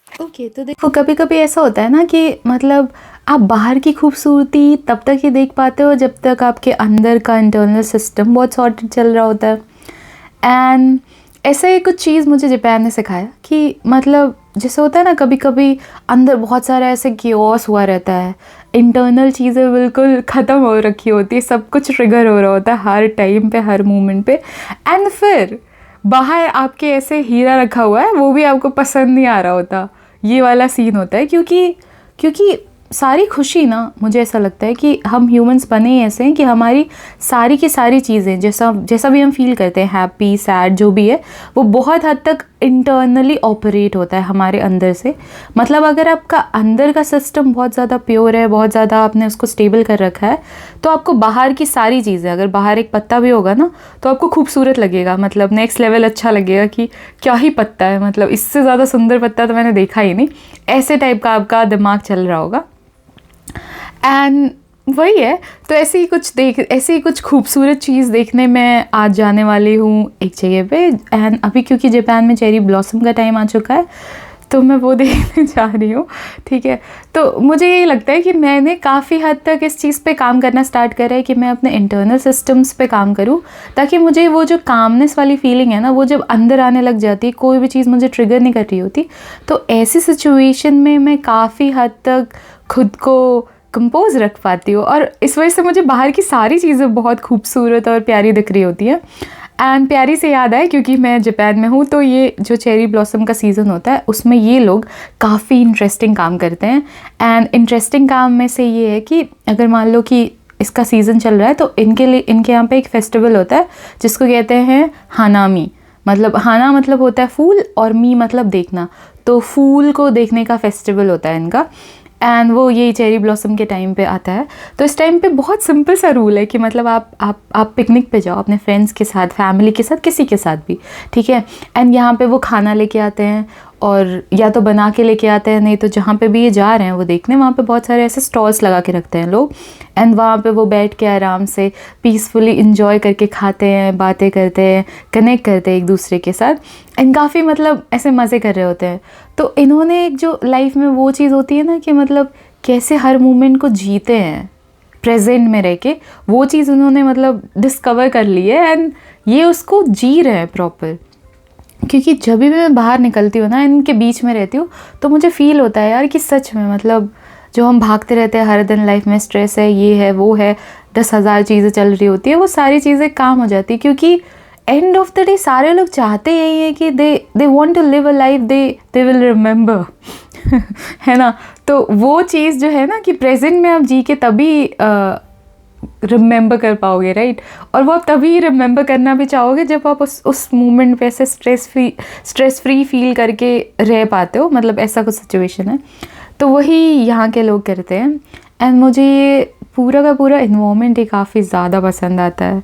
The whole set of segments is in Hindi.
ओके, तो देखो कभी कभी ऐसा होता है ना कि मतलब आप बाहर की खूबसूरती तब तक ही देख पाते हो जब तक आपके अंदर का इंटरनल सिस्टम बहुत सॉर्टेड चल रहा होता है। एंड ऐसे ही कुछ चीज़ मुझे जापान ने सिखाया कि मतलब जैसे होता है ना, कभी कभी अंदर बहुत सारा ऐसे कियोस हुआ रहता है, इंटरनल चीज़ें बिल्कुल ख़त्म हो रखी होती है, सब कुछ ट्रिगर हो रहा होता है हर टाइम पे, हर मोमेंट पे। एंड फिर बाहर आपके ऐसे हीरा रखा हुआ है, वो भी आपको पसंद नहीं आ रहा होता। ये वाला सीन होता है क्योंकि क्योंकि सारी खुशी ना, मुझे ऐसा लगता है कि हम ह्यूमंस बने ही ऐसे हैं कि हमारी सारी की सारी चीज़ें जैसा जैसा भी हम फील करते हैं, हैप्पी सैड जो भी है, वो बहुत हद तक इंटरनली ऑपरेट होता है हमारे अंदर से। मतलब अगर आपका अंदर का सिस्टम बहुत ज़्यादा प्योर है, बहुत ज़्यादा आपने उसको स्टेबल कर रखा है, तो आपको बाहर की सारी चीज़ें, अगर बाहर एक पत्ता भी होगा ना तो आपको खूबसूरत लगेगा, मतलब नेक्स्ट लेवल अच्छा लगेगा कि क्या ही पत्ता है, मतलब इससे ज़्यादा सुंदर पत्ता तो मैंने देखा ही नहीं। ऐसे टाइप का आपका दिमाग चल रहा होगा। एंड वही है, तो ऐसे ही कुछ खूबसूरत चीज़ देखने मैं आज जाने वाली हूँ एक जगह पे। एंड अभी क्योंकि जापान में चेरी ब्लॉसम का टाइम आ चुका है, तो मैं वो देखने जा रही हूँ। ठीक है, तो मुझे यही लगता है कि मैंने काफ़ी हद तक इस चीज़ पे काम करना स्टार्ट करा है कि मैं अपने इंटरनल सिस्टम्स पे काम करूँ, ताकि मुझे वो जो कामनेस वाली फीलिंग है ना, वो जब अंदर आने लग जाती है, कोई भी चीज़ मुझे ट्रिगर नहीं कर रही होती, तो ऐसी सिचुएशन में मैं काफ़ी हद तक खुद को कंपोज रख पाती हूँ। और इस वजह से मुझे बाहर की सारी चीज़ें बहुत खूबसूरत और प्यारी दिख रही होती हैं। एंड प्यारी से याद आए, क्योंकि मैं जापान में हूँ, तो ये जो चेरी ब्लॉसम का सीज़न होता है उसमें ये लोग काफ़ी इंटरेस्टिंग काम करते हैं। एंड इंटरेस्टिंग काम में से ये है कि अगर मान लो कि इसका सीज़न चल रहा है, तो इनके यहाँ पे एक फेस्टिवल होता है जिसको कहते हैं हानामी। मतलब हाना मतलब होता है फूल, और मी मतलब देखना, तो फूल को देखने का फेस्टिवल होता है इनका। एंड वो यही चेरी ब्लॉसम के टाइम पे आता है। तो इस टाइम पे बहुत सिंपल सा रूल है कि मतलब आप पिकनिक पे जाओ अपने फ्रेंड्स के साथ, फैमिली के साथ, किसी के साथ भी, ठीक है। एंड यहाँ पे वो खाना लेके आते हैं, और या तो बना के लेके आते हैं, नहीं तो जहाँ पे भी ये जा रहे हैं वो देखने, वहाँ पे बहुत सारे ऐसे स्टॉल्स लगा के रखते हैं लोग। एंड वहाँ पे वो बैठ के आराम से पीसफुली इंजॉय करके खाते हैं, बातें करते हैं, कनेक्ट करते हैं एक दूसरे के साथ, एंड काफ़ी मतलब ऐसे मज़े कर रहे होते हैं। तो इन्होंने एक जो लाइफ में वो चीज़ होती है ना कि मतलब कैसे हर मोमेंट को जीते हैं प्रेजेंट में रह के, वो चीज़ उन्होंने मतलब डिस्कवर कर ली है, एंड ये उसको जी रहे हैं प्रॉपर। क्योंकि जब भी मैं बाहर निकलती हूँ ना, इनके बीच में रहती हूँ, तो मुझे फ़ील होता है यार कि सच में मतलब जो हम भागते रहते हैं हर दिन लाइफ में, स्ट्रेस है, ये है, वो है, 10,000 चीज़ें चल रही होती है, वो सारी चीज़ें काम हो जाती है। क्योंकि एंड ऑफ द डे सारे लोग चाहते यही है कि they want to live a life they will remember है ना। तो वो चीज़ जो है ना कि प्रेजेंट में आप जी के तभी रिमेंबर कर पाओगे, राइट। और वो आप तभी रिमेंबर करना भी चाहोगे जब आप उस मोमेंट पे ऐसे स्ट्रेस फ्री फील करके रह पाते हो, मतलब ऐसा कुछ सिचुएशन है। तो वही यहाँ के लोग करते हैं। एंड मुझे ये पूरा का पूरा इन्वायरमेंट ही काफ़ी ज़्यादा पसंद आता है।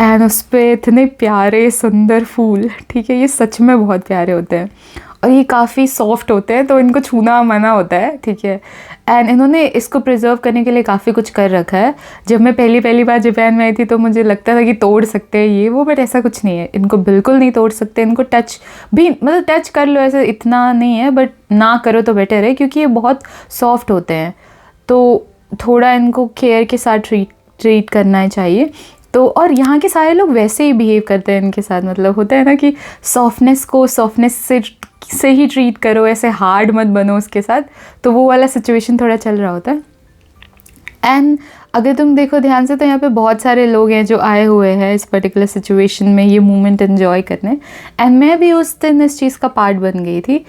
एंड उस पर इतने प्यारे सुंदर फूल, ठीक है, ये सच में बहुत प्यारे होते हैं, और ये काफ़ी सॉफ्ट होते हैं, तो इनको छूना मना होता है, ठीक है। एंड इन्होंने इसको प्रिजर्व करने के लिए काफ़ी कुछ कर रखा है। जब मैं पहली बार जापान में आई थी तो मुझे लगता था कि तोड़ सकते हैं ये वो, बट ऐसा कुछ नहीं है, इनको बिल्कुल नहीं तोड़ सकते। इनको टच भी, मतलब टच कर लो, ऐसे इतना नहीं है, बट ना करो तो बेटर है, क्योंकि ये बहुत सॉफ्ट होते हैं। तो थोड़ा इनको केयर के साथ ट्रीट करना चाहिए। तो और यहाँ के सारे लोग वैसे ही बिहेव करते हैं इनके साथ, मतलब होता है ना कि सॉफ्टनेस को सॉफ्टनेस से ही ट्रीट करो, ऐसे हार्ड मत बनो उसके साथ। तो वो वाला सिचुएशन थोड़ा चल रहा होता है। एंड अगर तुम देखो ध्यान से, तो यहाँ पे बहुत सारे लोग हैं जो आए हुए हैं इस पर्टिकुलर सिचुएशन में ये मोमेंट एंजॉय करने। एंड मैं भी उस दिन इस चीज़ का पार्ट बन गई थी।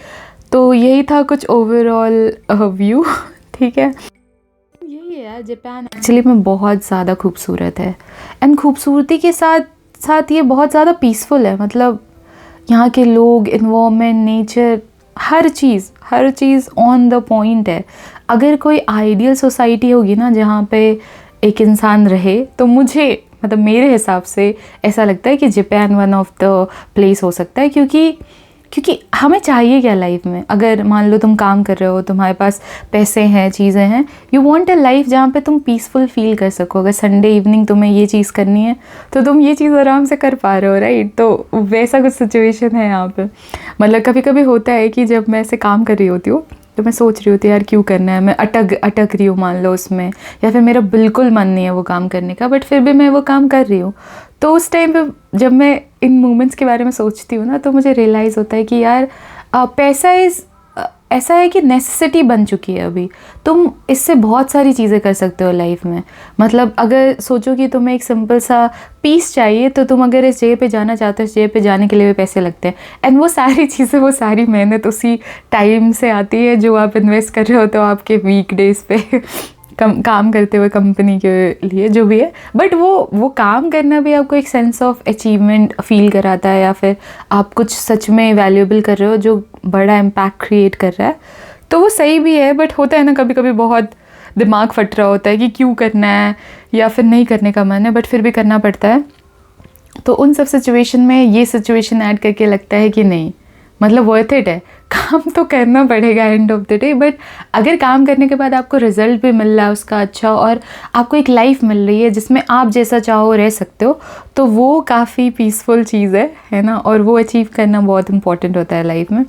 तो यही था कुछ ओवरऑल व्यू ठीक है। यही है यार, जापान एक्चुअली में बहुत ज़्यादा खूबसूरत है। एंड खूबसूरती के साथ साथ ये बहुत ज़्यादा पीसफुल है। मतलब यहाँ के लोग, environment, nature, her cheese on the point है। अगर कोई आइडियल सोसाइटी होगी ना जहाँ पे एक इंसान रहे, तो मुझे मतलब मेरे हिसाब से ऐसा लगता है कि Japan one of the place हो सकता है। क्योंकि हमें चाहिए क्या लाइफ में। अगर मान लो तुम काम कर रहे हो, तुम्हारे पास पैसे हैं, चीज़ें हैं, यू वांट अ लाइफ जहाँ पे तुम पीसफुल फील कर सको। अगर संडे इवनिंग तुम्हें ये चीज़ करनी है तो तुम ये चीज़ आराम से कर पा रहे हो, राइट। तो वैसा कुछ सिचुएशन है यहाँ पे। मतलब कभी कभी होता है कि जब मैं ऐसे काम कर रही होती हूँ तो मैं सोच रही होती यार क्यों करना है, मैं अटक रही हूँ मान लो उसमें, या फिर मेरा बिल्कुल मन नहीं है वो काम करने का, बट फिर भी मैं वो काम कर रही हूँ। तो उस टाइम पे जब मैं इन मोमेंट्स के बारे में सोचती हूँ ना, तो मुझे रियलाइज़ होता है कि यार पैसा ऐसा है कि नेसेसिटी बन चुकी है अभी। तुम इससे बहुत सारी चीज़ें कर सकते हो लाइफ में। मतलब अगर सोचो कि तुम्हें एक सिंपल सा पीस चाहिए, तो तुम अगर इस जगह पे जाना चाहते हो, इस जगह पे जाने के लिए भी पैसे लगते हैं। एंड वो सारी चीज़ें, वो सारी मेहनत उसी टाइम से आती है जो आप इन्वेस्ट कर रहे हो तो आपके वीकडेज़ पे काम करते हुए कंपनी के लिए, जो भी है। बट वो काम करना भी आपको एक सेंस ऑफ अचीवमेंट फील कराता है, या फिर आप कुछ सच में वैल्यूएबल कर रहे हो जो बड़ा इम्पैक्ट क्रिएट कर रहा है। तो वो सही भी है, बट होता है ना कभी कभी बहुत दिमाग फट रहा होता है कि क्यों करना है, या फिर नहीं करने का मन है बट फिर भी करना पड़ता है। तो उन सब सिचुएशन में ये सिचुएशन ऐड करके लगता है कि नहीं, मतलब वर्थ इट है, काम तो करना पड़ेगा end of the day. But अगर काम करने के बाद आपको रिजल्ट भी मिल रहा है उसका अच्छा, और आपको एक लाइफ मिल रही है जिसमें आप जैसा चाहो रह सकते हो, तो वो काफ़ी पीसफुल चीज़ है ना। और वो अचीव करना बहुत इंपॉर्टेंट होता है लाइफ में।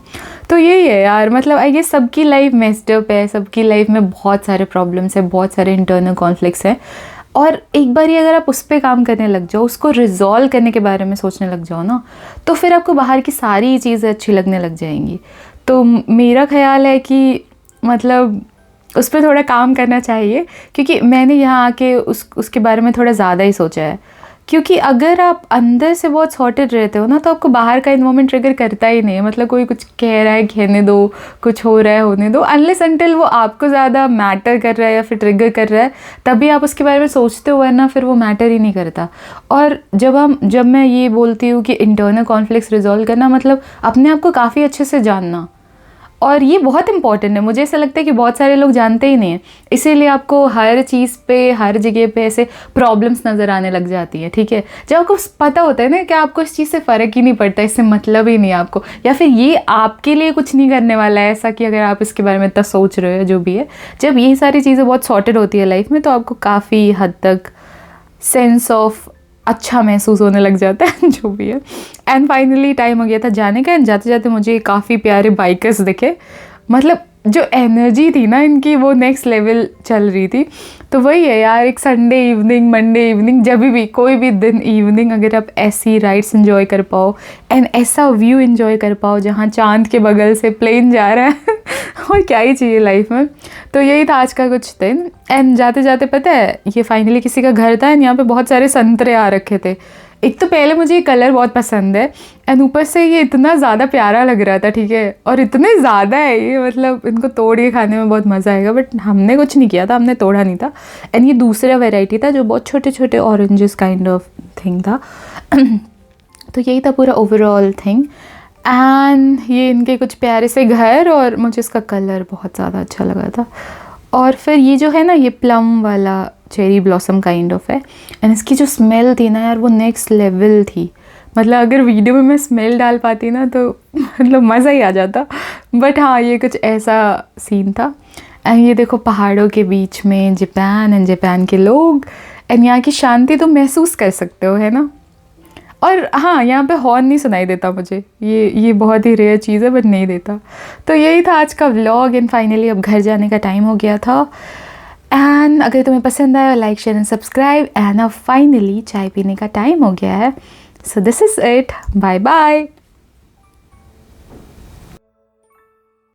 तो यही है यार, मतलब आई गेस सबकी लाइफ मेस्ड अप है, सबकी लाइफ में बहुत सारे प्रॉब्लम्स हैं, बहुत सारे इंटरनल कॉन्फ्लिक्ट्स हैं। और एक बार ही अगर आप उस पर काम करने लग जाओ, उसको रिजॉल्व करने के बारे में सोचने लग जाओ ना, तो फिर आपको बाहर की सारी चीज़ें अच्छी लगने लग जाएंगी। तो मेरा ख्याल है कि मतलब उस पर थोड़ा काम करना चाहिए, क्योंकि मैंने यहाँ आके उसके बारे में थोड़ा ज़्यादा ही सोचा है। क्योंकि अगर आप अंदर से बहुत सॉर्टेड रहते हो ना, तो आपको बाहर का इन्वायरमेंट ट्रिगर करता ही नहीं है। मतलब कोई कुछ कह रहा है कहने दो, कुछ हो रहा है होने दो, अनलेस अनटिल वो आपको ज़्यादा मैटर कर रहा है या फिर ट्रिगर कर रहा है, तभी आप उसके बारे में सोचते हो, वरना फिर वो मैटर ही नहीं करता। और जब मैं ये बोलती हूँ कि इंटरनल कॉन्फ्लिक्ट्स रिजॉल्व करना, मतलब अपने आप को काफ़ी अच्छे से जानना, और ये बहुत इंपॉर्टेंट है। मुझे ऐसा लगता है कि बहुत सारे लोग जानते ही नहीं हैं, इसीलिए आपको हर चीज़ पे, हर जगह पे ऐसे प्रॉब्लम्स नज़र आने लग जाती हैं। ठीक है, जब आपको पता होता है ना कि आपको इस चीज़ से फ़र्क ही नहीं पड़ता, इससे मतलब ही नहीं आपको, या फिर ये आपके लिए कुछ नहीं करने वाला है, ऐसा कि अगर आप इसके बारे में इतना सोच रहे हो, जो भी है, जब ये सारी चीज़ें बहुत सॉर्टेड होती है लाइफ में, तो आपको काफ़ी हद तक सेंस ऑफ अच्छा महसूस होने लग जाता है, जो भी है। एंड फाइनली टाइम हो गया था जाने का। एंड जाते जाते मुझे काफ़ी प्यारे बाइकर्स दिखे, मतलब जो एनर्जी थी ना इनकी, वो नेक्स्ट लेवल चल रही थी। तो वही है यार, एक संडे इवनिंग, मंडे इवनिंग, जब भी कोई भी दिन इवनिंग अगर आप ऐसी राइड्स एंजॉय कर पाओ एंड ऐसा व्यू एंजॉय कर पाओ जहाँ चांद के बगल से प्लेन जा रहा है और क्या ही चाहिए लाइफ में। तो यही था आज का कुछ दिन। एंड जाते जाते पता है, ये फाइनली किसी का घर था एंड यहाँ पे बहुत सारे संतरे आ रखे थे। एक तो पहले मुझे ये कलर बहुत पसंद है, एंड ऊपर से ये इतना ज़्यादा प्यारा लग रहा था, ठीक है, और इतने ज़्यादा है ये, मतलब इनको तोड़ के खाने में बहुत मज़ा आएगा। बट हमने कुछ नहीं किया था, हमने तोड़ा नहीं था। एंड ये दूसरा वैरायटी था जो बहुत छोटे छोटे ऑरेंजेस काइंड ऑफ थिंग था। तो यही था पूरा ओवरऑल थिंग। एंड ये इनके कुछ प्यारे से घर, और मुझे इसका कलर बहुत ज़्यादा अच्छा लगा था। और फिर ये जो है ना, ये प्लम वाला चेरी ब्लॉसम काइंड ऑफ है, एंड इसकी जो स्मेल थी ना यार, वो नेक्स्ट लेवल थी। मतलब अगर वीडियो में मैं स्मेल डाल पाती ना तो मतलब मज़ा ही आ जाता। बट हाँ, ये कुछ ऐसा सीन था। एंड ये देखो पहाड़ों के बीच में जापान, एंड जापान के लोग, एंड यहाँ की शांति तुम महसूस कर सकते हो, है ना। और हाँ, यहाँ पे हॉर्न नहीं सुनाई देता मुझे, ये बहुत ही रेयर चीज़ है, बट नहीं देता। तो यही था आज का व्लॉग। एंड फाइनली अब घर जाने का टाइम हो गया था। एंड अगर तुम्हें पसंद आया, like, share and subscribe. And अब फाइनली चाय पीने का टाइम हो गया है। So this is it, bye bye.